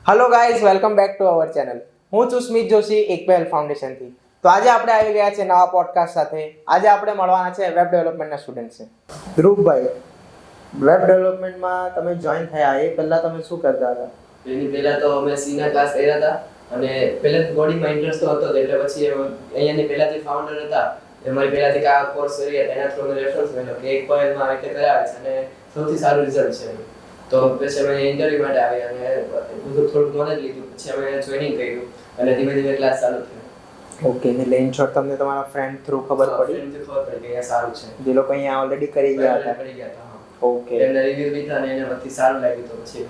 Hello guys, welcome back to our channel. હું છું સ્મિત જોશી એકબેલ ફાઉન્ડેશનથી. તો આજે આપણે આવી ગયા છે નવા પોડકાસ્ટ સાથે. આજે આપણે મળવાના છે વેબ ડેવલપમેન્ટના સ્ટુડન્ટ છે. ધ્રુવભાઈ, વેબ ડેવલપમેન્ટમાં તમે જોઈન થયા એ પહેલા તમે શું કરતા હતા? એની પહેલા તો અમે સીના ક્લાસ કર્યા હતા અને પહેલા કોડિંગમાં ઇન્ટરેસ્ટ તો હતો એટલે પછી અહીંયાની પહેલા જે ફાઉન્ડર હતા એ મારી પહેલાથી આ કોર્સ કરી હતા એના થ્રુ રેફરન્સ મળ્યો કે એક પોઈન્ટમાં રીતે કરાવે છે અને સૌથી સારું રિઝલ્ટ છે. તો પછી અમે ઇન્ટરવ્યુ માટે આવ્યા અને બધું થોડું નોલેજ લીધું, પછી અમે જોઈનિંગ કર્યું અને ધીમે ધીમે ક્લાસ ચાલુ થયો. ઓકે, એટલે ઇન શોર્ટ તમને તમારા ફ્રેન્ડ થ્રુ ખબર પડી કે અહીંયા સારું છે, જે લોકો અહીંયા ઓલરેડી કરી ગયા હતા. ઓકે, એમના રિવ્યુ લીધા અને એને પછી સારું લાગ્યું તો પછી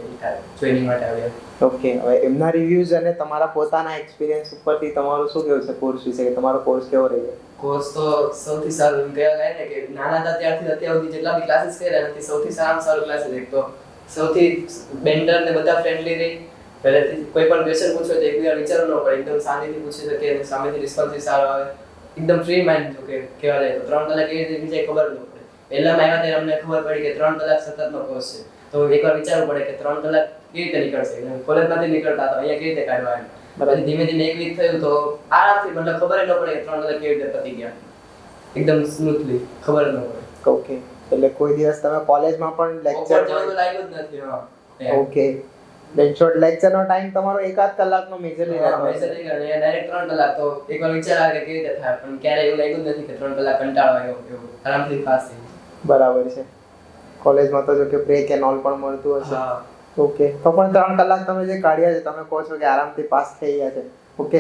જોઈનિંગ માટે આવ્યા. ઓકે, હવે એમના રિવ્યૂઝ અને તમારા પોતાના એક્સપિરિયન્સ ઉપરથી તમારું શું કહેવું છે કોર્સ વિશે, કે તમારો કોર્સ કેવો રહ્યો? કોર્સ તો સૌથી સારું એમ કહેવાય ને કે નાના હતા ત્યારથી અત્યાર સુધી જેટલા બી ક્લાસીસ કર્યા નથી સૌથી સારામાં સારું ક્લાસીસ એક તો સૌથી બેન્ડર ને બધા ફ્રેન્ડલી રહી. પહેલેથી કોઈ પણ ક્વેશ્ચન પૂછો તો એકબીજા વિચારવું ન પડે, એકદમ શાંતિથી પૂછી શકે અને સામેથી રિસ્પોન્સ સારો આવે. એકદમ ફ્રી માઇન્ડ જો કે કહેવા જાય તો 3 કલાક કેવી રીતે બીજાય ખબર ન પડે. પહેલામાં આવ્યા ત્યારે અમને ખબર પડી કે 3 કલાક સતતનો કોર્સ છે, તો એકવાર વિચારવું પડે કે 3 કલાક કેવી રીતે નીકળશે. કોલેજમાંથી નીકળતા તો અહીંયા કેવી રીતે કાઢવા એમ. પછી ધીમે ધીમે એક વીક થયું તો આરામથી મતલબ ખબર ન પડે કે 3 કલાક કેવી રીતે પતી ગયા, એકદમ સ્મૂથલી ખબર ન પડે. ઓકે, એટલે કોઈ દિવસ તમે કોલેજમાં પણ લેક્ચર જેવું લાગ્યું જ નથી. હા, ઓકે, ઇન શોર્ટ લેક્ચરનો ટાઈમ તમારો 1-8 કલાકનો મેજરલી રહેતો હશે. ડાયરેક્ટ 3 કલાક તો એકવાર વિચાર આવે કે કેવી રીતે થાય, પણ ક્યારે એવું લાગ્યું જ નથી કે 3 કલાક કંટાળો આવ્યો એવું. આરામથી પાસ થઈ. બરાબર છે. કોલેજમાં તો જો કે બ્રેક એન્ડ ઓલ પણ મળતું હશે. હા, ઓકે, તો પણ 3 કલાક તમે જે કાઢ્યા છે તમે કહો છો કે આરામથી પાસ થઈ ગયા છે. ઓકે,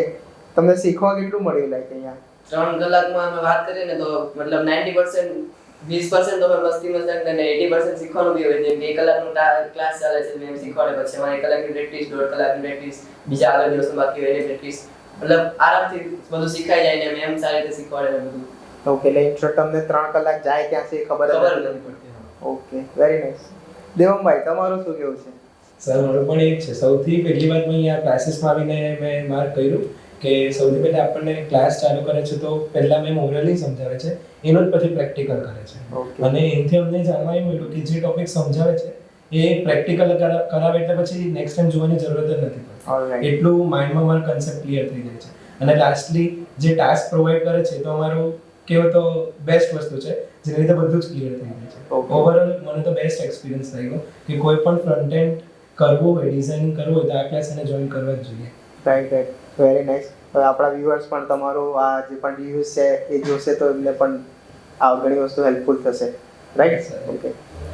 તમને શીખવા કેટલું મળ્યું લાઈક અહીંયા? 3 કલાકમાં અમે વાત કરીએ ને તો મતલબ 90% 20% તો મસ્તી મજાક અને 80% શીખવાનું બી હોય. જેમ કે 1 કલાકનો ક્લાસ ચાલે છે મેમ શીખવાડે, પછી અમારે 1 કલાકની પ્રેક્ટિસ, 1.5 કલાકની પ્રેક્ટિસ, બીજા આગળ દિવસમાં બાકી હોય એની પ્રેક્ટિસ. મતલબ આરામથી બધું શીખાઈ જાય ને મેમ સારી રીતે શીખવાડે ને બધું. ઓકે, એટલે ઇન શોર્ટ તમને 3 કલાક જાય ક્યાં છે ખબર જ નથી પડતી. Okay, very nice. દેવમભાઈ, તમારું શું કેવું છે? સર, મારું પણ એ જ છે. સૌથી પહેલી વાત મેં અહીંયા ક્લાસીસમાં આવીને મેં માર્ક કર્યું કે સૌથી પહેલાં આપણને ક્લાસ ચાલુ કરે છે તો પહેલાં મેં ઓરલી સમજાવે છે, એનો જ પછી પ્રેક્ટિકલ કરે છે. અને એનાથી અમને જાણવા એ મળ્યું કે જે ટોપિક સમજાવે છે એ પ્રેક્ટિકલ કરાવે એટલે પછી નેક્સ્ટ ટાઈમ જોવાની જરૂરત જ નથી પડતી. એટલું માઇન્ડમાં મારો કન્સેપ્ટ ક્લિયર થઈ જાય છે. અને લાસ્ટલી જે ટાસ્ક પ્રોવાઈડ કરે છે તો અમારું કેવો તો બેસ્ટ વસ્તુ છે, જેની રીતે બધું જ ક્લિયર થઈ જાય છે. ઓવરઓલ મને તો બેસ્ટ એક્સપિરિયન્સ લાગ્યો કે કોઈ પણ ફ્રન્ટ એન્ડ કરવું હોય, ડિઝાઇનિંગ કરવું હોય તો આ ક્લાસ એને જોઈન કરવા જ જોઈએ. Right, very nice. હવે આપણા વ્યુઅર્સ પણ તમારું આ જે પણ રિવ્યુઝ છે એ જોશે તો એમને પણ આ ઘણી વસ્તુ હેલ્પફુલ થશે. Right, okay.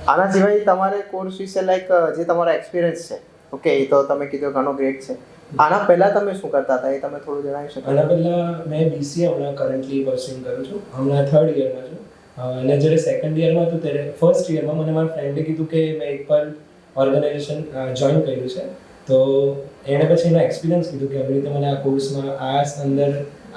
આના સિવાય તમારે કોર્સ વિશે લાઈક જે તમારો એક્સપિરિયન્સ છે, ઓકે, એ તો તમે કીધું ઘણો ગ્રેટ છે. આના પહેલા તમે શું કરતા હતા એ તમે થોડું જણાવી શકો? આના પહેલા મેં BCA હમણાં કરન્ટલી પરસ્યુઇંગ કરું છું, હમણાં 3rd યરમાં છું. અને જ્યારે 2nd યરમાં હતું ત્યારે 1st યરમાં મને મારા ફ્રેન્ડે કીધું કે મેં એક પર ઓર્ગેનાઇઝેશન જોઈન કર્યું છે. તો એણે પછી એનો એક્સપિરિયન્સ કીધું કે આવી રીતે મને આ કોર્સમાં આ અંદર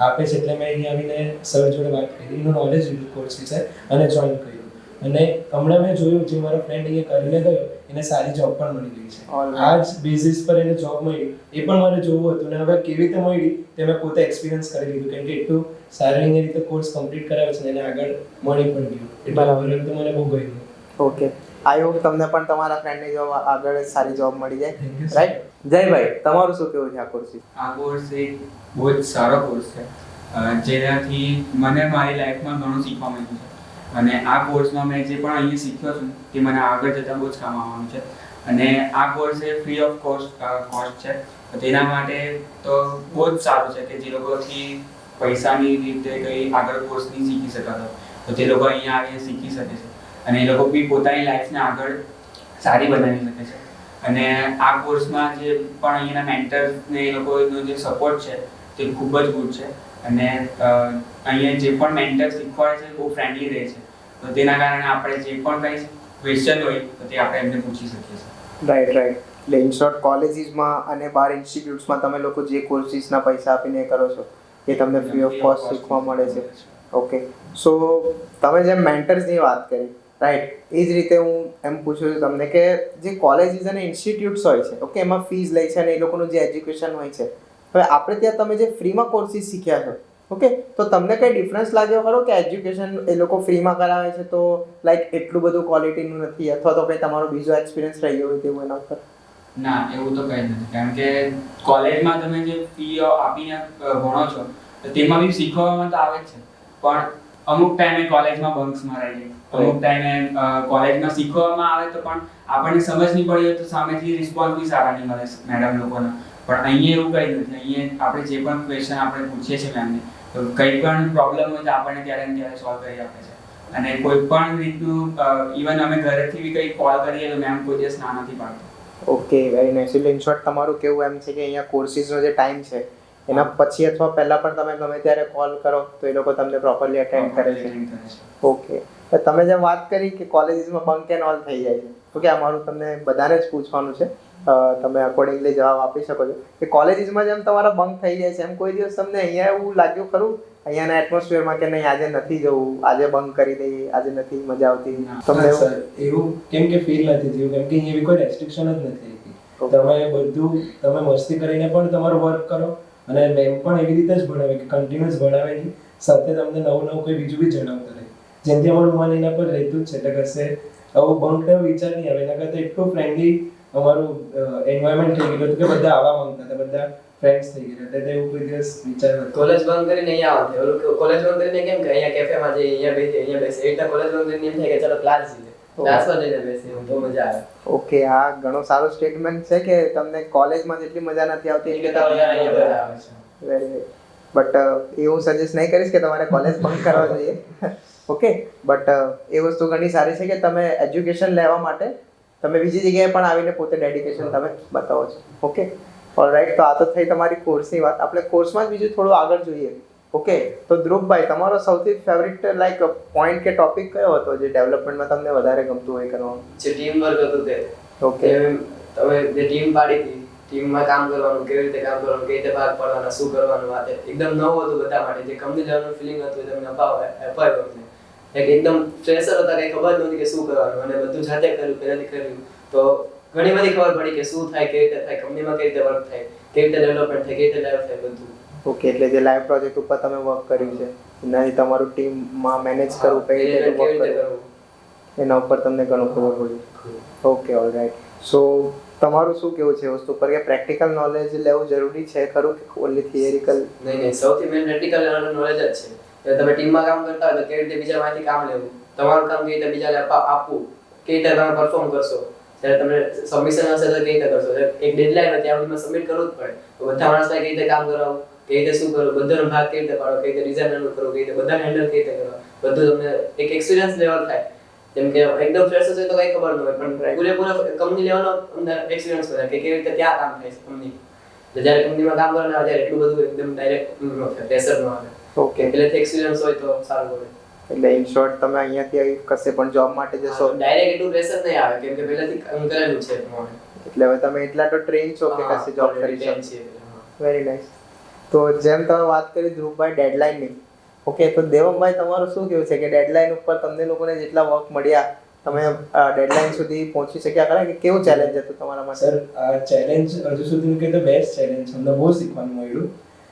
આપે છે, એટલે મેં અહીંયા આવીને સર જોડે વાત કરી, એનું નોલેજ લીધું કોર્સ વિશે અને જોઈન કર્યું. અને હમણાં મેં જોયું જે મારો ફ્રેન્ડ અહીંયા કરીને ગયો એને સારી જોબ પણ મળી ગઈ છે. આ જ બેઝિસ પર એને જોબ મળી, એ પણ મારે જોવું હતું ને હવે કેવી રીતે મળી તે મેં પોતે એક્સપિરિયન્સ કરી લીધું, કેમ કે એટલું સારી રીતે કોર્સ કમ્પ્લીટ કરાવે છે અને આગળ મળી પણ ગયું. એટલે ઓવરઓલ તો મને બહુ ગમ્યું. ઓકે, આઈ હોપ તમને પણ તમારા ફ્રેન્ડની જોબ આગળ સારી જોબ મળી જાય. રાઈટ, જયભાઈ, તમારું શું કહેવું છે આ કોર્સ વિશે? આ કોર્સ એક બહુ જ સારો કોર્સ છે, જેનાથી મને મારી લાઈફમાં ઘણું શીખવા મળ્યું છે. અને આ કોર્સમાં મેં જે પણ અહીંયા શીખ્યો છું તે મને આગળ જતાં બહુ જ કામ આવવાનું છે. અને આ course A free of cost છે, તેના માટે તો બહુ જ સારું છે કે જે લોકોથી પૈસાની રીતે કંઈ આગળ કોર્સ નહીં શીખી શકાતો તો તે લોકો અહીંયા આવીને શીખી શકે છે અને એ લોકો બી પોતાની લાઈફને આગળ સારી બનાવી શકે છે. અને આ કોર્સમાં જે પણ અહીંયાના મેન્ટર્સને એ લોકોનો જે સપોર્ટ છે તે ખૂબ જ ગુડ છે. અને અહીંયા જે પણ મેન્ટર શીખવાડે છે બહુ ફ્રેન્ડલી રહે છે, તો તેના કારણે આપણે જે પણ કંઈ ક્વેશ્ચન હોય તો તે આપણે એમને પૂછી શકીએ છીએ. રાઈટ. એટલે ઇન શોર્ટ કોલેજીસમાં અને બાર ઇન્સ્ટિટ્યૂટ્સમાં તમે લોકો જે કોર્સીસના પૈસા આપીને કરો છો એ તમને ફ્રી ઓફ કોસ્ટ શીખવા મળે છે. ઓકે, સો તમે જેમ મેન્ટર્સની વાત કરી, રાઈટ, એ જ રીતે હું એમ પૂછું છું તમને કે જે કોલેજીસ અને ઇન્સ્ટિટ્યૂટ્સ હોય છે, ઓકે, એમાં ફીસ લે છે અને એ લોકોનું જે એજ્યુકેશન હોય છે, હવે આપણે ત્યાં તમે જે ફ્રીમાં કોર્સીસ શીખ્યા છો, ઓકે, તો તમને કંઈ ડિફરન્સ લાગ્યો ખરો કે એજ્યુકેશન એ લોકો ફ્રીમાં કરાવે છે તો લાઈક એટલું બધું ક્વોલિટીનું નથી, અથવા તો કંઈ તમારો બીજો એક્સપિરિયન્સ રહ્યો હોય તેવું એના ઉપર? ના એવું તો કંઈ નથી, કારણ કે કોલેજમાં તમે જે ફી આપીને ભણો છો તો તેમાં બી શીખવામાં તો આવે જ છે, પણ અમુક ટાઈમે કોલેજમાં બંક્સ મરાઈ જાય, અમુક ટાઈમે કોલેજમાં શીખવામાં આવે તો પણ આપણને સમજ નહીં પડી હોય તો સામેથી રિસ્પોન્સ બી સારા નહીં મળે મેડમ લોકોના. પણ અહીંયા એવું કંઈ નથી, અહીંયા આપણે જે પણ ક્વેશ્ચન આપણે પૂછીએ છીએ મેમને તો કંઈ પણ પ્રોબ્લેમ હોય તો આપણને ત્યારે ને ત્યારે સોલ્વ કરી આપે છે. અને કોઈ પણ રીતનું ઇવન અમે ઘરેથી બી કંઈ કોલ કરીએ તો મેમ કોઈ દિવસ ના નથી પાડતો. Okay very nice. એટલે ઇન શોર્ટ તમારું કેવું એમ છે કે અહીંયા કોર્સિસનો જે ટાઈમ છે એના પછી અથવા પહેલા પણ તમે ગમે ત્યારે કોલ કરો તો એ લોકો તમને પ્રોપરલી અટેન્ડ કરે છે. ઓકે, તો તમે જેમ વાત કરી કે કોલેજીસમાં બંક એન્ડ ઓલ થઈ જાય છે, ઓકે અમારું તમને બધાને જ પૂછવાનું છે, તમે અકોર્ડિંગલી જવાબ આપી શકો છો કે કોલેજીસમાં જેમ તમારા બંક થઈ જાય છે એમ કોઈ દિવસ તમને અહીંયા એવું લાગ્યું ખરું અહીંયાના એટમોસ્ફિયરમાં કે નહીં આજે નથી જવું, આજે બંક કરી દઈએ, આજે નથી મજા આવતી તમને સર એવું કેમ કે ફીલ નથી થયું, કેમ કે અહીંયા એવી કોઈ રેસ્ટ્રિક્શન જ નથી આવી. તમે બધું તમે મસ્તી કરીને પણ તમારું વર્ક કરો અને મેમ પણ એવી રીતે જ ભણાવે કે કન્ટિન્યુઅસ ભણાવે નહીં, સાથે તમને નવું નવું કોઈ બીજું બી જણાવતા રહે, જેનાથી અમારું મન એના પર રહેતું જ છે. એટલે કશે આવું બંકનો વિચાર નહીં આવે, એના કરતાં એટલું ફ્રેન્ડલી અમારું એન્વાયરમેન્ટ થઈ ગયું હતું કે બધા આવવા માંગતા હતા, બધા ફ્રેન્ડ્સ થઈ ગયા, એટલે એવું કોઈ દિવસ વિચાર નથી. કોલેજ બંધ કરીને અહીંયા આવતે, ઓલું કોલેજ બંધ કરીને કેમ કે અહીંયા કેફેમાં જઈએ, અહીંયા બેસીએ, એ રીતે કોલેજ બંધ કરીને એમ થાય કે ચાલો ક્લાસ જઈએ, ક્લાસમાં જઈને બેસીએ તો મજા આવે. ઓકે, આ ઘણો સારો સ્ટેટમેન્ટ છે કે તમને કોલેજમાં જેટલી મજા નથી આવતી એટલે તો અહીંયા મજા આવે છે. Very good. બટ એ હું સજેસ્ટ નહીં કરીશ કે તમારે કોલેજ બંક કરવા જોઈએ. ઓકે, બટ એ વસ્તુ ઘણી સારી છે કે તમે એજ્યુકેશન લેવા માટે તમે બીજી જગ્યાએ પણ આવીને પોતે ડેડિકેશન તમે બતાવો છો. Okay, alright. તો આ તો થઈ તમારી કોર્સની વાત. આપણે કોર્સમાં જ બીજું થોડું આગળ જોઈએ. ઓકે, તો ધ્રુવભાઈ તમારો સૌથી ફેવરિટ લાઈક પોઈન્ટ કે ટોપિક કયો હતો જે ડેવલપમેન્ટમાં તમને વધારે ગમતું હોય કરવાનું? જે ટીમ વર્ક હતું તે. ઓકે, તમે જે ટીમ પાડી હતી, ટીમમાં કામ કરવાનું, કેવી રીતે કામ કરવાનું, કઈ રીતે ભાગ પાડવાના, શું કરવાનું, આ એકદમ નવું હતું બધા માટે. જે કંપની લેવલનું ફિલિંગ હતું એ તમને અપાવ્યું અમને. એકદમ ફ્રેશર હતા, કંઈ ખબર નહોતી કે શું કરવાનું, અને બધું જાતે કર્યું, પહેલાથી કર્યું તો ઘણી બધી ખબર પડી કે શું થાય, કેવી રીતે થાય, કંપનીમાં કેવી રીતે વર્ક થાય, કેવી રીતે ડેવલપમેન્ટ થાય, કેવી રીતે લાઈવ થાય બધું. ઓકે, એટલે જે લાઈવ પ્રોજેક્ટ ઉપર તમે વર્ક કર્યું છે એનાથી તમારું ટીમમાં મેનેજ કરવું, કઈ રીતે વર્ક કરવું, એના ઉપર તમને ઘણું ખબર પડી. Okay, alright. સો તમારું શું કેવું છે વસ્તુ પર કે પ્રેક્ટિકલ નોલેજ લેવું જરૂરી છે ખરું કે ઓનલી થિયરિકલ? નહીં, સૌથી મેઇન પ્રેક્ટિકલ નોલેજ જ છે. એટલે તમે ટીમમાં કામ કરતા હોય તો કેવી રીતે બીજામાંથી કામ લેવું, તમારું કામ કેવી રીતે બીજાને આપવું, કેવી રીતે તમે પરફોર્મ કરશો, જ્યારે તમને સબમિશન હશે તો કેવી રીતે કરશો, એક ડેડલાઈન હોય ત્યાં સુધીમાં સબમિટ કરવું જ પડે, તો બધા માણસને કેવી રીતે કામ કરાવવું, કેવી રીતે શું કરવું, બધાનો ભાગ કેવી રીતે પાડવો, કેવી રીતે ડિઝાઇનરનું કરવું, કેવી રીતે બધાને હેન્ડલ કેવી રીતે કરવા, બધું તમને એક એક્સપિરિયન્સ લેવલ થાય. જેમ કે એકદમ ફ્રેશર છે તો કંઈ ખબર ન હોય, પણ પૂરેપૂરો કંપની લેવલનો અંદર એક્સપિરિયન્સ હોય કે કેવી રીતે ત્યાં કામ થાય છે કંપની. જ્યારે કંપનીમાં કામ કરવાના આવે ત્યારે એટલું બધું એકદમ ડાયરેક્ટ પ્રેશર ન આવે. ઓકે, પહેલેથી એક્સપિરિયન્સ હોય તો સારું પડે. એટલે ઇન શોર્ટ તમે અહીંયાથી કશે પણ જોબ માટે જશો ડાયરેક્ટ એટલું પ્રેશર નહીં આવે કેમ કે પહેલેથી કામ કરેલું છે પ્રમાણે. એટલે હવે તમે એટલા તો ટ્રેન છો કે કશે જોબ કરી શકો. છે. Very nice. તો જેમ તમે વાત કરી ધ્રુવભાઈ ડેડલાઇનની, ઓકે, તો દેવમભાઈ તમારું શું કેવું છે કે ડેડલાઇન ઉપર તમને લોકોને જેટલા વર્ક મળ્યા તમે ડેડલાઇન સુધી પહોંચી શક્યા ખરા કે કેવું ચેલેન્જ હતું તમારા માટે? સર આ ચેલેન્જ હજુ સુધીનું કે ધ બેસ્ટ ચેલેન્જ, અમને બહુ શીખવાનું મળ્યું.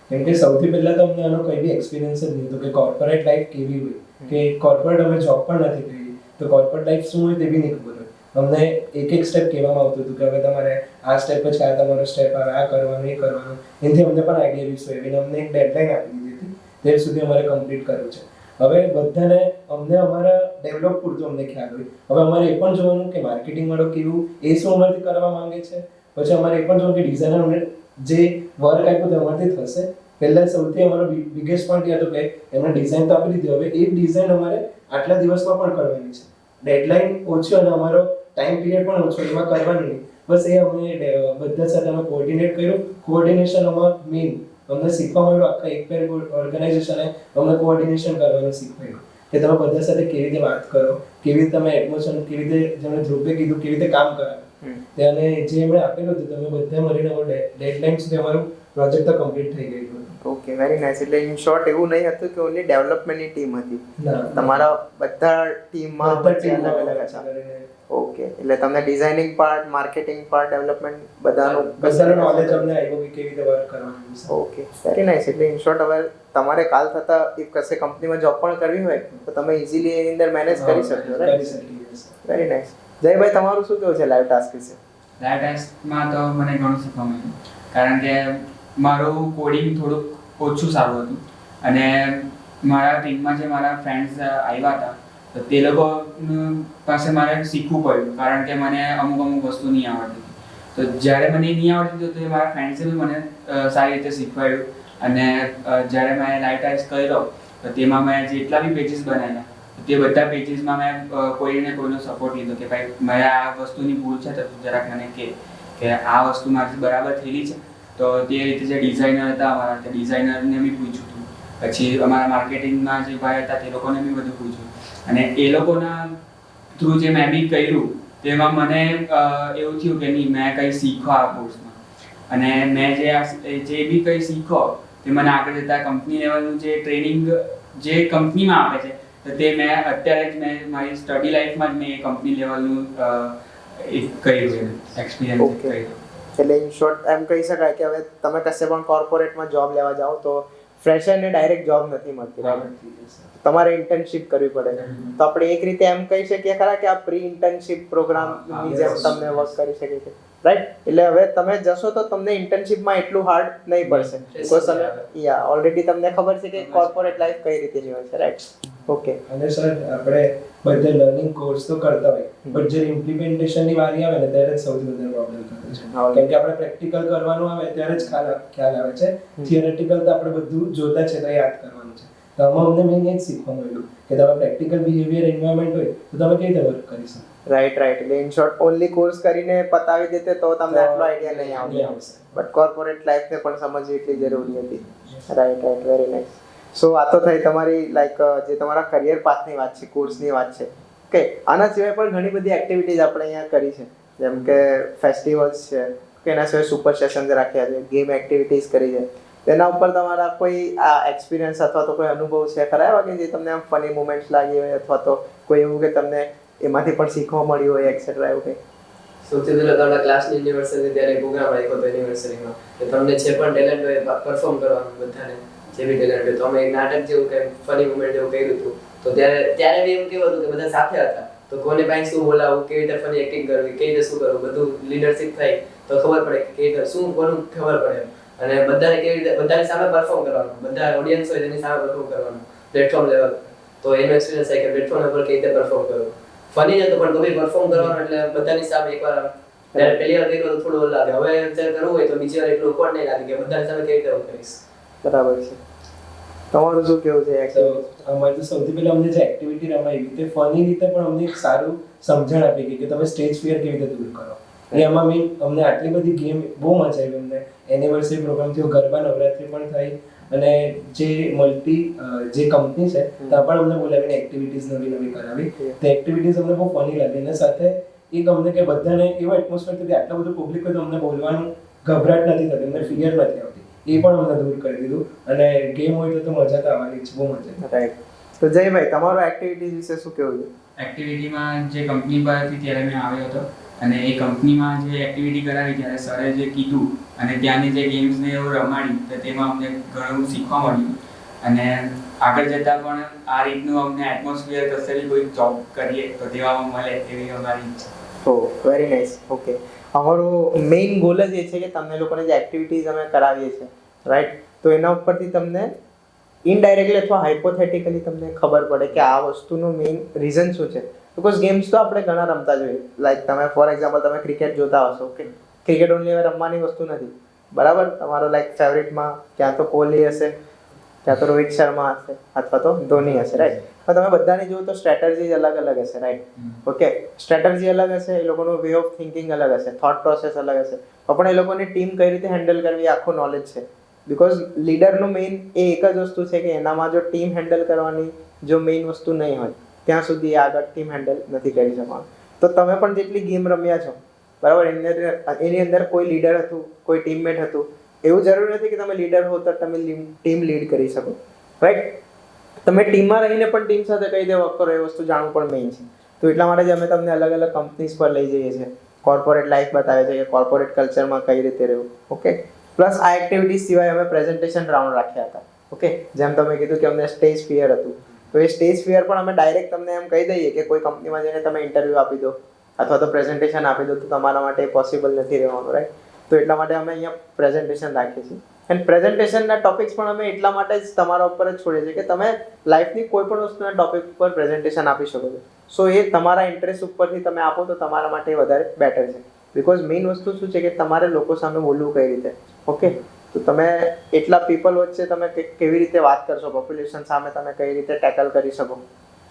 કેમ કે સૌથી પહેલા તો અમને આનો કોઈ બી એક્સપિરિયન્સ જ નહીં હતો કે કોર્પોરેટ લાઈફ કેવી હોય, કે કોર્પોરેટ અમે જોબ પણ નથી કરી તો કોર્પોરેટ લાઈફ શું હોય તે બી નહીં ખબર હોય. અમને એક એક સ્ટેપ કહેવામાં આવતું હતું કે હવે તમારે આ સ્ટેપ પછી આ તમારો સ્ટેપ આવે, આ કરવાનું, એ કરવાનું. એનાથી અમને પણ આઈડિયા વિશે એવી અમને એક ડેડલાઇન આપી દીધી હતી, તે સુધી અમારે કમ્પ્લીટ કરવું છે. હવે બધાને અમને અમારા ડેવલપ પૂરતું અમને ખ્યાલ હોય. હવે અમારે એ પણ જોવાનું કે માર્કેટિંગ વાળો કેવું, એ શું અમારાથી કરવા માંગે છે. પછી અમારે એ પણ જોવાનું કે ડિઝાઇનર અમને જે વર્ક આપ્યું તે અમારાથી થશે. પહેલા સૌથી અમારો બિગેસ્ટ પોઈન્ટ એ હતો કે એમને ડિઝાઇન તો આપી દીધી, હવે એ ડિઝાઇન અમારે આટલા દિવસમાં પણ કરવાની છે. ડેડલાઇન ઓછી અને અમારો ટાઈમ પીરિયડ પણ ઓછો, એમાં કરવાની નહીં. બસ એ અમે બધા સાથે અમે કોઓર્ડિનેટ કર્યું. કોઓર્ડિનેશન અમારું મેઇન અમને શીખવા મળ્યું. આખા એક પેર ઓર્ગેનાઇઝેશને અમને કોઓર્ડિનેશન કરવાનું શીખવાડ્યું કે તમે બધા સાથે કેવી રીતે વાત કરો, કેવી રીતે તમે એટમોસ્ફિયર, કેવી રીતે જેમણે ધ્રુવે કીધું કેવી રીતે કામ કરાવે, અને જે એમણે આપેલું હતું તમે બધા મળીને ડેડલાઇન સુધી અમારું પ્રોજેક્ટ તો કમ્પ્લીટ થઈ ગયું હતું. Okay, very nice. એટલે ઇન શોર્ટ એવું નહીં હતું કે ઓનલી ડેવલપમેન્ટની ટીમ હતી, ના, તમારા બધા ટીમમાં બધા વચ્ચે ટીમમાં અલગ અલગ હતા. કરીને ઓકે, એટલે તમને designing part, marketing part, development બધાનું નોલેજ અમને આવ્યું કે કેવી રીતે વર્ક કરવાનું છે. Okay, very nice. એટલે ઇન શોર્ટ હવે તમારે કાલ થતા if કશે કંપનીમાં જોબ પણ કરવી હોય તો તમે ઇઝીલી એની અંદર મેનેજ કરી શકશો, કરી રાઈટ? શકીએ. Very nice. જયભાઈ તમારું શું કેવું છે લાઈવ ટાસ્ક વિશે? લાઈવ ટેસ્ટમાં તો મને ઘણું શીખવા મળ્યું, કારણ કે મારું કોડિંગ થોડુંક ઓછું સારું હતું અને મારા ટીમમાં જે મારા ફ્રેન્ડ્સ આવ્યા હતા તો તે લોકો પાસે મારે શીખવું પડ્યું, કારણ કે મને અમુક વસ્તુ નહીં આવડતી. તો જ્યારે મને નહીં આવડતી તો મારા ફ્રેન્ડ્સે બી મને સારી રીતે શીખવાડ્યું. અને જ્યારે મેં લાઈવ ટેસ્ટ કર્યો તો તેમાં મેં જેટલા બી પેજીસ બનાવ્યા તે બધા પેજીસમાં મેં કોઈને કોઈનો સપોર્ટ લીધો કે ભાઈ મારે આ વસ્તુની ભૂલ છે તો તું જરાક મને કે આ વસ્તુ મારાથી બરાબર થયેલી છે. તો તે રીતે જે ડિઝાઇનર હતા અમારા તે ડિઝાઇનરને બી પૂછ્યું હતું, પછી અમારા માર્કેટિંગના જે ભાઈ હતા તે લોકોને બી બધું પૂછ્યું. અને એ લોકોના થ્રુ જે મેં બી કર્યું તેમાં મને એવું થયું કે નહીં, મેં કંઈ શીખવા આ કોર્સમાં, અને મેં જે બી કંઈ શીખો તે મને આગળ જતાં કંપની લેવલનું જે ટ્રેનિંગ જે કંપનીમાં આપે છે તો તે મેં અત્યારે જ મેં મારી સ્ટડી લાઈફમાં જ મેં એ કંપની લેવલનું કર્યું છે, એક્સપિરિયન્સ કર્યું. એટલે ઇન શોર્ટ એમ કહી શકાય કે હવે તમે કશે પણ કોર્પોરેટમાં જોબ લેવા જાઓ તો ફ્રેશરને ડાયરેક્ટ જોબ નથી મળતી, તમારે ઇન્ટર્નશિપ કરવી પડે. તો આપણે એક રીતે એમ કહી શકીએ ખરા કે આ પ્રી ઇન્ટર્નશિપ પ્રોગ્રામની જેમ તમને વર્ક કરી શકે છે, રાઈટ? એટલે હવે તમે જશો તો તમને ઇન્ટર્નશિપમાં એટલું હાર્ડ નહીં પડશે, બીકોઝ તમે ઓલરેડી તમને ખબર છે કે કોર્પોરેટ લાઈફ કઈ રીતેની હોય છે, રાઈટ? ઓકે. અને સર આપણે બધે લર્નિંગ કોર્સ તો કરતા હોય પણ જે ઇમ્પ્લિમેન્ટેશનની વારી આવે ને ત્યારે જ સૌથી વધારે પ્રોબ્લેમ થાય છે, કેમ કે આપણે પ્રેક્ટિકલ કરવાનું આવે ત્યારે જ ખ્યાલ આવે છે. થિયરેટિકલ તો આપણે બધું જોતા છે તો યાદ કરવાનું છે. તો આમાં અમને મેઇન એ જ શીખવા મળ્યું કે તમે પ્રેક્ટિકલ બિહેવિયર એન્વાયરમેન્ટ હોય તો તમે કેવી રીતે વર્ક કરી શકો. રાઈટ. એટલે ઇન શોર્ટ ઓનલી કોર્સ કરીને પતાવી દેતે તો તમને આટલો આઈડિયા નહીં આવશે, બટ કોર્પોરેટ લાઈફને પણ સમજવી એટલી જરૂરી હતી. રાઈટ. Very nice. સો આ તો થઈ તમારી લાઈક જે તમારા કરિયર પાથની વાત છે, કોર્સની વાત છે. ઓકે. આના સિવાય પણ ઘણી બધી એક્ટિવિટીઝ આપણે અહીંયા કરી છે, જેમ કે ફેસ્ટિવલ્સ છે, કે એના સિવાય સુપર સેશન્સ રાખ્યા છે, ગેમ એક્ટિવિટીઝ કરી છે. તેના ઉપર તમારા કોઈ આ એક્સપિરિયન્સ અથવા તો કોઈ અનુભવ છે ખરા એવા કે જે તમને આમ ફની મોમેન્ટ્સ લાગી હોય અથવા તો કોઈ એવું કે તમને એમાંથી પણ શીખવા મળ્યું હોય એક્સેટ્રા એવું કંઈ? સૌથી પહેલા તો આપણા ક્લાસની યુનિવર્સિટી ત્યારે પ્રોગ્રામ રાખ્યો હતો યુનિવર્સિટીમાં કે તમને જે પણ ટેલેન્ટ હોય પરફોર્મ કરવાનું, બધાને જે બી ટેલેન્ટ હોય. તો અમે એક નાટક જેવું કે ફની મોમેન્ટ જેવું કર્યું હતું. તો ત્યારે બી એમ કેવું હતું કે બધા સાથે હતા તો કોને પાસે શું બોલાવવું, કેવી રીતે ફની એક્ટિંગ કરવી, કેવી રીતે શું કરવું, બધું લીડરશિપ થાય તો ખબર પડે કે કેવી રીતે શું કોનું ખબર પડે. અને બધાને કેવી રીતે બધાની સામે પરફોર્મ કરવાનું, બધા ઓડિયન્સ હોય તેની સામે પરફોર્મ કરવાનું પ્લેટફોર્મ લેવલ. તો એનો એક્સપિરિયન્સ થાય કે પ્લેટફોર્મ લેવલ કેવી રીતે પરફોર્મ કરવું. ફની જ હતું પણ તો બી પરફોર્મ કરવાનું એટલે બધાની સામે એકવાર જ્યારે પહેલી વાર કર્યું તો થોડું લાગે, હવે જ્યારે કરવું હોય તો બીજી વાર એટલું કોણ નહીં લાગે કે બધાની સામે કેવી રીતે હું કરીશ. બરાબર છે. તમારું શું કેવું છે? અમારે તો સૌથી પહેલા અમને જે એક્ટિવિટી રમાઈ તે ફની રીતે પણ અમને એક સારું સમજણ આપી ગઈ કે તમે સ્ટેજ ફિયર કેવી રીતે દૂર કરો. અને એમાં મેં અમને આટલી બધી ગેમ બહુ મજા આવી. અમને એનિવર્સરી પ્રોગ્રામ થયો, ગરબા નવરાત્રી પણ થઈ, અને જે જે કંપની છે ત્યાં પણ અમને બોલાવીને એક્ટિવિટીઝ નવી કરાવી. તે એક્ટિવિટીઝ અમને બહુ ફની લાગી. અને સાથે એક અમને કે બધાને એવો એટમોસ્ફિયર કે આટલું બધું પબ્લિક હોય તો અમને બોલવાનું ગભરાટ નથી થતી, અમને ફિયર નથી આવતી. એ પણ અમને દૂર કરી દીધું. અને ગેમ હોય તો મજા તો આવવાની છે, બહુ મજા. રાઈટ. તો જયભાઈ તમારો એક્ટિવિટીઝ વિશે શું કહેવું છે? એક્ટિવિટીમાં જે કંપની પરથી ત્યારે મેં આવ્યો હતો અને એ કંપનીમાં જે એક્ટિવિટી કરાવી ત્યારે સરે જે કીધું અને ત્યાંની જે ગેમ્સને એવું રમાડી તો તેમાં અમને ઘણું શીખવા મળ્યું. અને આગળ જતાં પણ આ રીતનું અમને એટમોસ્ફિયર કશે બી કોઈ જોબ કરીએ તો તેવામાં મળે એવી અમારી ઈચ્છા. ઓ વેરી નાઇસ. ઓકે. અમારો મેઇન ગોલ જ એ છે કે તમને લોકોને જે એક્ટિવિટીઝ અમે કરાવીએ છીએ, રાઈટ, તો એના ઉપરથી તમને ઇનડાયરેક્ટલી અથવા હાઇપોથેટિકલી તમને ખબર પડે કે આ વસ્તુનું મેઇન રીઝન શું છે. બિકોઝ ગેમ્સ તો આપણે ઘણા રમતા જોઈએ. લાઈક તમે ફોર એક્ઝામ્પલ તમે ક્રિકેટ જોતા હશો, ઓકે, ક્રિકેટ ઓનલી હવે રમવાની વસ્તુ નથી, બરાબર? તમારો લાઈક ફેવરિટમાં ક્યાં તો કોહલી હશે, ક્યાં તો રોહિત શર્મા હશે અથવા તો ધોની હશે, રાઈટ? પણ તમે બધાની જુઓ તો સ્ટ્રેટેજી અલગ અલગ હશે, રાઈટ? ઓકે, સ્ટ્રેટેજી અલગ હશે, એ લોકોનો વે ઓફ થિંકિંગ અલગ હશે, થોટ પ્રોસેસ અલગ હશે, તો પણ એ લોકોની ટીમ કઈ રીતે હેન્ડલ કરવી આખું નોલેજ છે. બિકોઝ લીડરનું મેઇન એ એક જ વસ્તુ છે કે એનામાં જો ટીમ હેન્ડલ કરવાની જો મેઇન વસ્તુ નહીં હોય ત્યાં સુધી આગળ ટીમ હેન્ડલ નથી કરી શકવાનું. તો તમે પણ જેટલી ગેમ રમ્યા છો, બરાબર, એની અંદર કોઈ લીડર હતું, કોઈ ટીમમેટ હતું. એવું જરૂરી નથી કે તમે લીડર હો તો તમે ટીમ લીડ કરી શકો, રાઈટ? તમે ટીમમાં રહીને પણ ટીમ સાથે કઈ રીતે વર્ક કરો એ વસ્તુ જાણવું પણ મેઇન છે. તો એટલા માટે જ અમે તમને અલગ અલગ કંપનીઝ પર લઈ જઈએ છીએ, કોર્પોરેટ લાઈફ બતાવે છે કે કોર્પોરેટ કલ્ચરમાં કઈ રીતે રહેવું. ઓકે. પ્લસ આ એક્ટિવિટીઝ સિવાય અમે પ્રેઝન્ટેશન રાઉન્ડ રાખ્યા હતા. ઓકે, જેમ તમે કીધું કે અમને સ્ટેજ ફિયર હતું, તો એ સ્ટેજ ફિયર પણ અમે ડાયરેક્ટ તમને એમ કહી દઈએ કે કોઈ કંપનીમાં જઈને તમે ઇન્ટરવ્યૂ આપી દો, અથવા તો પ્રેઝન્ટેશન આપી દો તો તમારા માટે પોસિબલ નથી રહેવાનું, રાઈટ? તો એટલા માટે અમે અહીંયા પ્રેઝન્ટેશન રાખીએ છીએ. એન્ડ પ્રેઝન્ટેશનના ટોપિક્સ પણ અમે એટલા માટે જ તમારા ઉપર જ છોડીએ છીએ કે તમે લાઈફની કોઈ પણ વસ્તુના ટોપિક ઉપર પ્રેઝન્ટેશન આપી શકો છો. સો એ તમારા ઇન્ટરેસ્ટ ઉપરથી તમે આપો તો તમારા માટે વધારે બેટર છે. બિકોઝ મેઇન વસ્તુ શું છે કે તમારે લોકો સામે બોલવું કઈ રીતે, ઓકે? તો તમે એટલા પીપલ વચ્ચે તમે કેવી રીતે વાત કરશો, પોપ્યુલેશન સામે તમે કઈ રીતે ટેકલ કરી શકો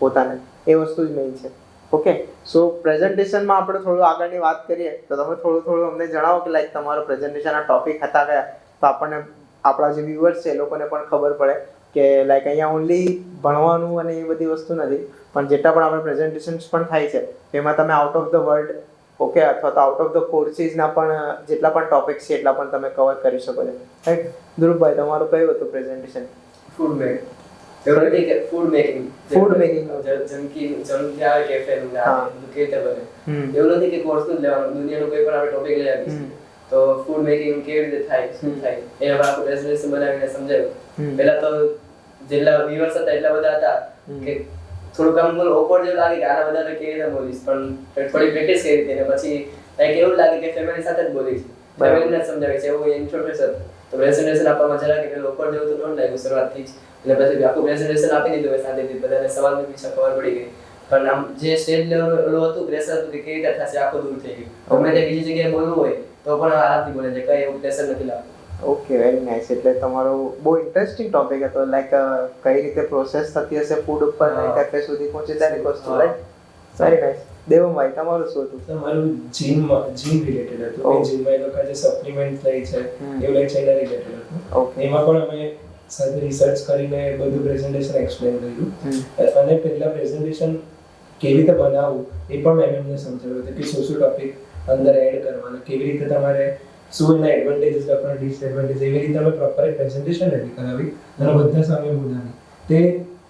પોતાને, એ વસ્તુ જ મેઇન છે, ઓકે? સો પ્રેઝન્ટેશનમાં આપણે થોડું આગળની વાત કરીએ તો તમે થોડું અમને જણાવો કે લાઈક તમારો પ્રેઝન્ટેશનના ટોપિક હતા કયા, તો આપણને આપણા જે વ્યુઅર્સ છે એ લોકોને પણ ખબર પડે કે લાઈક અહીંયા ઓનલી ભણવાનું અને એ બધી વસ્તુ નથી, પણ જેટલા પણ આપણે પ્રેઝન્ટેશન્સ પણ થાય છે એમાં તમે out of the world, okay, અથવા તો આઉટ ઓફ ધ કોર્સીસના પણ જેટલા પણ ટોપિક્સ છે એટલા પણ તમે કવર કરી શકો છો, રાઈટ? ધ્રુવભાઈ, તમારું કયું હતું પ્રેઝન્ટેશન? ફૂડ મેક એવું નથી કે ફૂડ મેકિંગ જેમ કે આવે કેફે નું હા. કેવી રીતે બને, એવું નથી કે કોર્સ નું જ લેવાનું, દુનિયાનું કોઈ પણ આપણે ટોપિક લઈ આવીશું તો ફૂડ મેકિંગ કેવી રીતે થાય, શું થાય, એના પર આખું પ્રેઝન્ટેશન બનાવીને સમજાવ્યું. પહેલા તો જેટલા વ્યુઅર્સ હતા એટલા બધા હતા કે થોડુંક આમ બોલ ઓકવર્ડ જેવું લાગે કે આના બધા કેવી રીતે બોલીશ, પણ થોડી પ્રેક્ટિસ કરી હતી ને પછી લાઈક એવું લાગે કે ફેમિલી સાથે જ બોલીશ, ફેમિલીને સમજાવી છે એવું ઇન્ટ્રોડક્શન. તો પ્રેઝન્ટેશન આપવામાં જરા કે ઓકવર્ડ જેવું તો ન લાગ્યું શરૂઆતથી જ, એટલે પછી આખું પ્રેઝન્ટેશન આપી દીધું હોય શાંતિથી, બધાને સવાલ પૂછ્યા, ખબર પડી ગઈ. પણ આમ જે સ્ટેજ લેવલ હતું પ્રેશર હતું કે કેવી રીતે થશે આખું દૂર થઈ ગયું. ગમે તે બીજી જગ્યાએ બોલવું હોય તો પણ આરામથી બોલે છે, કઈ એવું પ્રેશર નથી લાગતું. Okay, very nice. એટલે તમારો બહુ ઇન્ટરેસ્ટિંગ ટોપિક હતો, લાઈક કઈ રીતે પ્રોસેસ થતી હશે ફૂડ ઉપર કેફે સુધી પહોંચે તેની વસ્તુ, રાઈટ? Very nice. દેવમભાઈ, તમારું શું હતું? તમારું જીમ રિલેટેડ હતું. Oh. જીમમાં એ લોકો જે સપ્લિમેન્ટ લઈ છે એવું લઈ છે એના રિલેટેડ હતું. ઓકે. એમાં પણ અમે સાથે રિસર્ચ કરીને બધું પ્રેઝન્ટેશન એક્સપ્લેન કર્યું અને પહેલા પ્રેઝન્ટેશન કેવી રીતે બનાવવું એ પણ મેં એમને સમજાવ્યું હતું કે શું ટોપિક અંદર એડ કરવાના, કેવી રીતે તમારે શું એના એડવાન્ટેજીસ લખવાના, ડિસએડવાન્ટેજ, એવી રીતે અમે પ્રોપર પ્રેઝન્ટેશન રેડી કરાવી અને બધા સામે બોલાવી. તે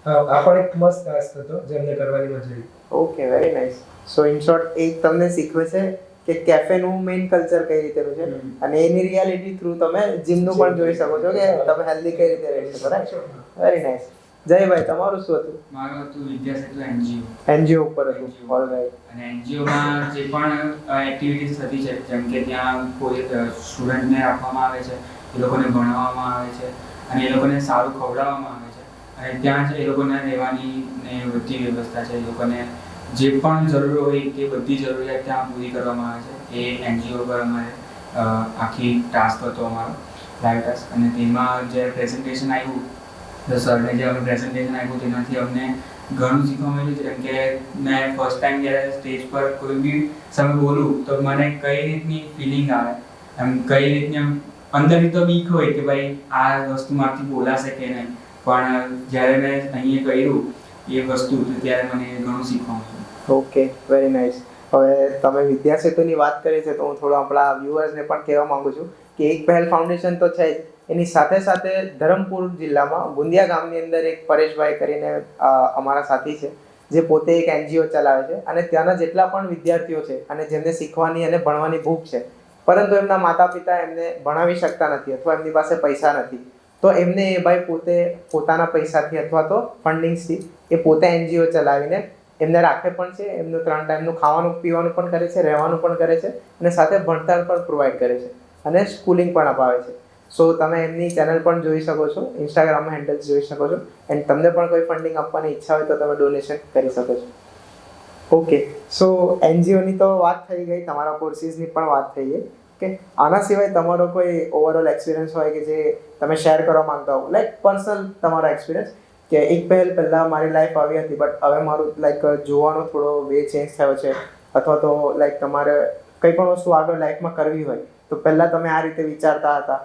આ પણ એક મસ્ત ટાસ્ક હતો જે અમને કરવાની મજા આવી. Okay, very nice. So in short એક તમને શીખવે છે કે કેફેનું મેઇન કલ્ચર કઈ રીતેનું છે અને એની રિયાલિટી થ્રુ તમે જીમનું પણ જોઈ શકો છો કે તમે હેલ્ધી કઈ રીતે રહી શકો, રાઈટ? Very nice. જયભાઈ, તમારું શું હતું? મારું હતું વિદ્યાસેતુ એનજીઓ. એનજીઓ ઉપર હતું. ઓલરાઈટ. અને એનજીઓમાં જે પણ એક્ટિવિટીઝ થતી છે, જેમ કે ત્યાં કોઈ સ્ટુડન્ટને રાખવામાં આવે છે, એ લોકોને ભણાવવામાં આવે છે અને એ લોકોને સારું ખવડાવવામાં આવે છે અને ત્યાં જ એ લોકોને રહેવાની ને બધી વ્યવસ્થા છે, એ લોકોને જે પણ જરૂર હોય તે બધી જરૂરિયાત ત્યાં પૂરી કરવામાં આવે છે. એ એનજીઓ પર અમારે આખી ટાસ્ક હતો અમારો, લાઈવ ટાસ્ક. અને તેમાં જે પ્રેઝન્ટેશન આવ્યું તો સરને જે અમે પ્રેઝન્ટેશન આપ્યું તેનાથી અમને ઘણું શીખવા મળ્યું છે. જેમ કે મેં ફર્સ્ટ ટાઈમ જ્યારે સ્ટેજ પર કોઈ બી સામે બોલું તો મને કઈ રીતની ફિલિંગ આવે, એમ કઈ રીતની આમ અંદરથી તો બીક હોય કે ભાઈ આ વસ્તુ મારથી બોલાશે કે નહીં, પણ જ્યારે મેં અહીંયા કર્યું એ વસ્તુ તો ત્યારે મને ઘણું શીખવા મળ્યું. Okay, very nice. હવે તમે વિદ્યાસેતુની વાત કરી છે તો હું થોડું આપણા વ્યુઅર્સને પણ કહેવા માંગુ છું કે એક પહેલ ફાઉન્ડેશન તો છે જ, એની સાથે સાથે ધરમપુર જિલ્લામાં ગુંદિયા ગામની અંદર એક પરેશભાઈ કરીને અમારા સાથી છે જે પોતે એક એનજીઓ ચલાવે છે અને ત્યાંના જેટલા પણ વિદ્યાર્થીઓ છે અને જેમને શીખવાની અને ભણવાની ભૂખ છે, પરંતુ એમના માતા પિતા એમને ભણાવી શકતા નથી અથવા એમની પાસે પૈસા નથી, તો એમને એ ભાઈ પોતે પોતાના પૈસાથી અથવા તો ફંડિંગ્સથી એ પોતે એનજીઓ ચલાવીને એમને રાખે પણ છે, એમનું 3 ટાઈમનું ખાવાનું પીવાનું પણ કરે છે, રહેવાનું પણ કરે છે અને સાથે ભણતર પણ પ્રોવાઈડ કરે છે અને સ્કૂલિંગ પણ અપાવે છે. સો તમે એમની ચેનલ પણ જોઈ શકો છો, ઇન્સ્ટાગ્રામમાં હેન્ડલ્સ જોઈ શકો છો એન્ડ તમને પણ કોઈ ફંડિંગ આપવાની ઈચ્છા હોય તો તમે ડોનેશન કરી શકો છો. ઓકે, સો એનજીઓની તો વાત થઈ ગઈ, તમારા કોર્સિસની પણ વાત થઈ ગઈ કે આના સિવાય તમારો કોઈ ઓવરઓલ એક્સપિરિયન્સ હોય કે જે તમે શેર કરવા માંગતા હો, લાઈક પર્સનલ તમારો એક્સપિરિયન્સ કે એક પહેલાં મારી લાઈફ આવી હતી બટ હવે મારું લાઈક જોવાનો થોડો વે ચેન્જ થયો છે, અથવા તો લાઈક તમારે કંઈ પણ વસ્તુ આગળ લાઈફમાં કરવી હોય તો પહેલાં તમે આ રીતે વિચારતા હતા,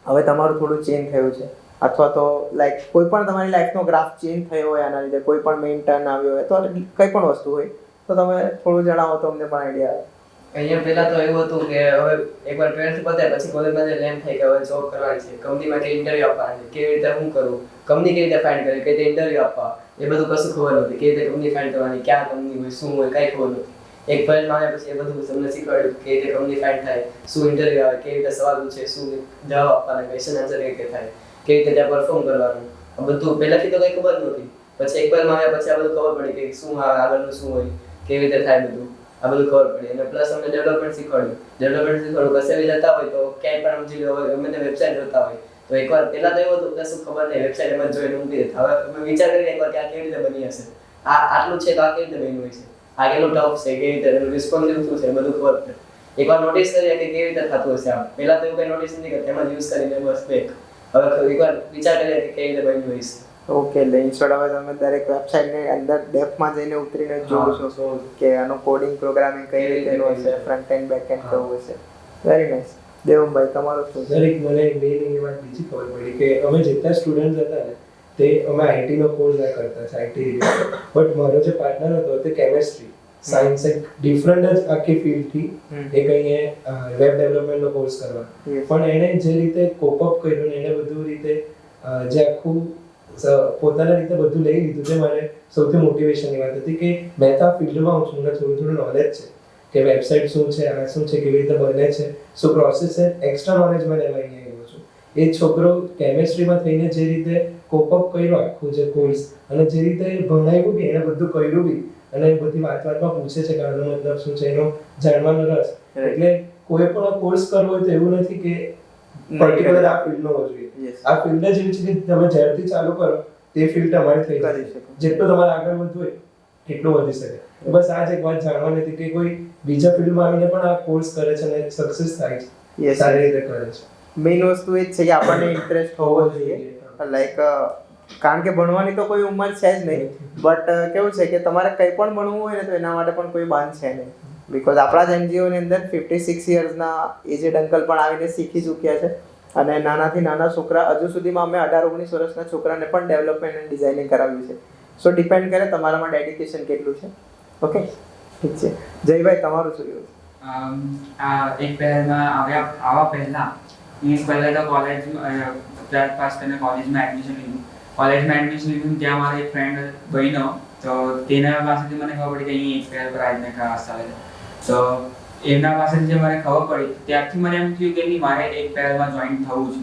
હવે તમારું થોડું ચેન્જ થયું છે, અથવા તો લાઈક કોઈ પણ તમારી લાઈફનો ગ્રાફ ચેન્જ થયો હોય આના લીધે, કોઈ પણ મેઇન ટર્ન આવ્યો હોય તો કંઈ પણ વસ્તુ હોય તો તમે થોડું જણાવો તો અમને પણ આઈડિયા આવે. અહીંયા પહેલા તો એવું હતું કે હવે એકવાર 12th પતે પછી કોલેજમાં જઈને એમ થાય કે હવે જોબ કરવાની છે, કંપનીમાં કે ઇન્ટરવ્યુ આપવાની છે, કેવી રીતે હું કરું, કંપની કેવી રીતે ફાઇન્ડ કરે, કઈ રીતે ઇન્ટરવ્યુ આપવા, એ બધું કશું ખબર નહોતી. કેવી રીતે કંપની ફાઇન્ડ કરવાની, ક્યાં કંપની હોય, શું હોય, કાંઈ ખબર નહોતી. એક પહેલમાં આવ્યા પછી એ બધું તમને શીખવાડ્યું કે કેવી રીતે કંપની ફાઇન્ડ થાય, શું ઇન્ટરવ્યુ આવે, કેવી રીતે સવાલ પૂછે, શું જવાબ આપવાના, ક્વેશ્ચન આન્સર કેવી રીતે થાય, કેવી રીતે ત્યાં પરફોર્મ કરવાનું, આ બધું પહેલાથી તો કંઈ ખબર નહોતી. પછી એક પહેલમાં આવ્યા પછી આ બધું ખબર પડી કે શું આગળનું શું હોય, કેવી રીતે થાય બધું. આ બધું ખબર પડી. અને પ્લસ અમને ડેવલપમેન્ટ શીખવાડ્યું. કશે બી જતા હોય તો ક્યાંય પણ સમજી લો, ગમે તે વેબસાઇટ જોતા હોય તો એકવાર પહેલા તો એવું હતું કે શું ખબર નહીં, વેબસાઇટ એમાં જોઈને મૂકી દેતા. હવે અમે વિચાર કરીએ એકવાર કે આ કેવી રીતે બની હશે, આટલું છે તો આ કેવી રીતે બન્યું હોય છે, આ કેટલું ટફ છે, કેવી રીતે રિસ્પોન્સિવ શું છે, બધું ખબર પડે. એકવાર નોટિસ કરીએ કે કેવી રીતે થતું હશે. આમ પહેલા તો એવું કંઈ નોટિસ નથી કરતા, એમાં યુઝ કરીને બસ બેક. હવે એકવાર વિચાર કરીએ કે કેવી રીતે બન્યું હશે. ઓકે, એટલે ઇન્સ્ટોડ હવે તમે દરેક વેબસાઇટની અંદર ડેપ્થમાં જઈને ઉતરીને જોવો છો કે આનું કોડિંગ પ્રોગ્રામિંગ કઈ રીતેનું હશે, ફ્રન્ટ એન્ડ બેક એન્ડ કેવું હશે. Very nice. દેવમભાઈ તમારું શું? દરેક મને મેઇન એ વાત બીજી ખબર પડી કે અમે જેટલા સ્ટુડન્ટ હતા ને તે અમે આઈટી નો કોર્સ કરતા છે, આઈટી રિલેટેડ. બટ મારો જે પાર્ટનર હતો તે કેમેસ્ટ્રી સાયન્સ, એક ડિફરન્ટ જ આખી ફિલ્ડ થી એ કહીએ વેબ ડેવલપમેન્ટ નો કોર્સ કરવા. પણ એને જે રીતે કોપ અપ કર્યું ને એને બધું રીતે જે આખું પોતાના રીતે બધું લઈ લીધું, તે મારે સૌથી મોટિવેશનની વાત હતી કે મેં તો આ ફિલ્ડમાં હું છું, મને થોડું નોલેજ છે કે વેબસાઇટ શું છે, આ શું છે, કેવી રીતે બને છે, શું પ્રોસેસ છે, એક્સ્ટ્રા નોલેજ મને લેવા અહીંયા આવ્યો છું. એ છોકરો કેમેસ્ટ્રીમાં થઈને જે રીતે કોપ અપ કર્યો આખું જે કોર્સ, અને જે રીતે ભણાવ્યું બી, એને બધું કર્યું બી, અને બધી વાતમાં પૂછે છે કે આનો મતલબ શું છે, એનો જાણવાનો રસ. એટલે કોઈ પણ કોર્સ કરવો હોય તો એવું નથી કે પર્ટિક્યુલર આ ફિલ્ડનો હોવો જોઈએ. આ ફિલ્ડ જ એવી છે કે તમે જ્યારથી ચાલુ કરો તે ફિલ્ડ તમારી થઈ શકે. જેટલું તમારે આગળ વધવું હોય એટલું વધી શકે. બસ આ જ એક વાત જાણવાની હતી કે કોઈ બીજા ફિલ્ડમાં આવીને પણ આ કોર્સ કરે છે અને સક્સેસ થાય છે, સારી રીતે કરે છે. મેઇન વસ્તુ એ જ છે કે આપણને ઇન્ટરેસ્ટ હોવો જોઈએ. લાઈક કારણ કે ભણવાની તો કોઈ ઉંમર છે જ નહીં, બટ કેવું છે કે તમારે કંઈ પણ ભણવું હોય ને તો એના માટે પણ કોઈ બાંધ છે નહીં. બિકોઝ આપણા જ એનજીઓની અંદર 56 યર્સના એજેડ અંકલ પણ આવીને શીખી ચૂક્યા છે. અને નાનાથી નાના છોકરા, હજુ સુધીમાં અમે 18-19 વર્ષના છોકરાને પણ ડેવલપમેન્ટ એન્ડ ડિઝાઇનિંગ કરાવ્યું છે. સો ડિપેન્ડ કરે તમારામાં ડેડિકેશન કેટલું છે. ઓકે, ઠીક છે. જયભાઈ તમારું શું કહેવું છે? આ એક પહેલમાં આવા પહેલા તો કોલેજ 12th પાસ કરીને કોલેજમાં એડમિશન લીધું. ત્યાં મારો એક ફ્રેન્ડ બન્યો, તો તેના પાસેથી મને ખબર પડી કે અહીં એક પહેલ પર આજને ક્લાસ ચાલે છે. તો એમના પાસેથી જે મને ખબર પડી ત્યારથી મને એમ થયું કે નહીં, મારે એક પહેલમાં જોઈન થવું છે,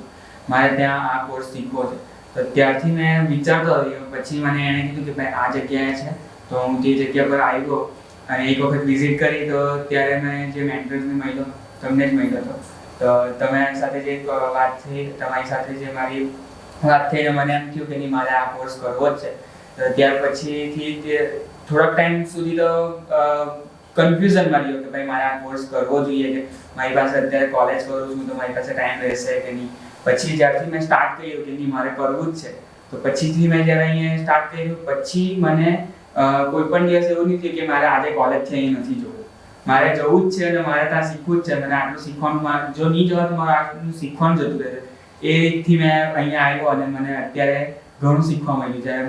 મારે ત્યાં આ કોર્સ શીખવો છે. તો ત્યારથી મેં વિચારતો રહ્યો. પછી મને એણે કીધું કે ભાઈ આ જગ્યાએ છે, તો હું તે જગ્યા પર આવ્યો અને એક વખત વિઝિટ કરી. તો ત્યારે મેં જે મેન્ટર્સને મળ્યો, તમને જ મળ્યો હતો. તો તમારી સાથે જે વાત થઈ, તમારી સાથે જે મારી વાત થઈને મને એમ થયું કે નહીં, મારે આ કોર્સ કરવો જ છે. તો ત્યાર પછીથી થોડાક ટાઈમ સુધી તો કન્ફ્યુઝનમાં રહ્યો કે ભાઈ મારે આ કોર્સ કરવો જોઈએ, કે મારી પાસે અત્યારે કોલેજ કરું છું તો મારી પાસે ટાઈમ રહેશે કે નહીં. પછી જ્યારથી મેં સ્ટાર્ટ કર્યું કે નહીં મારે કરવું જ છે, તો પછીથી મેં જ્યારે અહીંયા સ્ટાર્ટ કર્યું પછી મને કોઈ પણ દિવસ એવું નહીં થયું કે મારે આજે કોલેજથી અહીં નથી જવું, મારે જવું જ છે અને મારે ત્યાં શીખવું જ છે. મને આટલું શીખવાનું, જો નહીં જવા તો મારે આટલું શીખવાનું જતું રહેશે. એ રીતથી મેં અહીંયા આવ્યો અને મને અત્યારે ઘણું શીખવા મળ્યું. જેમ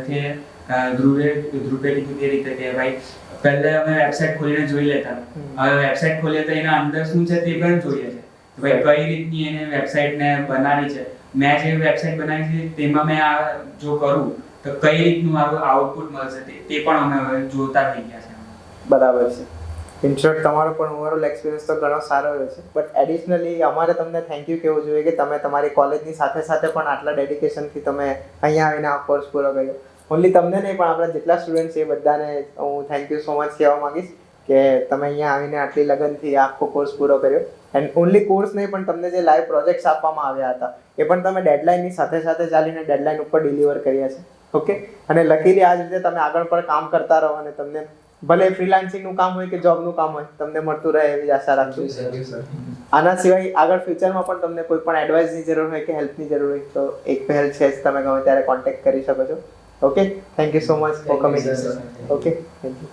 ધ્રુવે કીધું તે રીતે કે ભાઈ પહેલા અમે વેબસાઇટ ખોલીને જોઈ લેતા, હવે વેબસાઇટ ખોલીએ તો એના અંદર શું છે તે પણ જોઈએ છે. ભાઈ કઈ રીતની એને વેબસાઇટને બનાવી છે, મેં જે વેબસાઇટ બનાવી છે તેમાં મેં આ જો કરું તો કઈ રીતનું મારું આઉટપુટ મળશે તે પણ અમે હવે જોતા થઈ ગયા છે. બરાબર છે. ઇન શોર્ટ તમારો પણ ઓવરઓલ એક્સપિરિયન્સ તો ઘણો સારો રહ્યો છે. બટ એડિશનલી અમારે તમને થેન્ક યુ કહેવું જોઈએ કે તમે તમારી કોલેજની સાથે સાથે પણ આટલા ડેડિકેશનથી તમે અહીંયા આવીને આ કોર્સ પૂરો કર્યો. ઓનલી તમને નહીં પણ આપણા જેટલા સ્ટુડન્ટ છે એ બધાને હું થેન્ક યુ સો મચ કહેવા માંગીશ કે તમે અહીંયા આવીને આટલી લગનથી આખો કોર્સ પૂરો કર્યો. એન્ડ ઓનલી કોર્સ નહીં પણ તમને જે લાઈવ પ્રોજેક્ટ્સ આપવામાં આવ્યા હતા એ પણ તમે ડેડલાઇનની સાથે સાથે ચાલીને ડેડલાઇન ઉપર ડિલિવર કર્યા છે. ઓકે, અને લકીલી આ જ રીતે તમે આગળ પણ કામ કરતા રહો અને તમને ભલે ફ્રીલાન્સિંગનું કામ હોય કે જોબનું કામ હોય તમને મળતું રહે એવી આશા રાખું છું. આના સિવાય આગળ ફ્યુચરમાં પણ તમને કોઈ પણ એડવાઇસની જરૂર હોય કે હેલ્પની જરૂર હોય તો એક પહેલ છે જ, તમે ગમે ત્યારે કોન્ટેક્ટ કરી શકો છો. Okay, thank you so much for coming. Okay, thank you.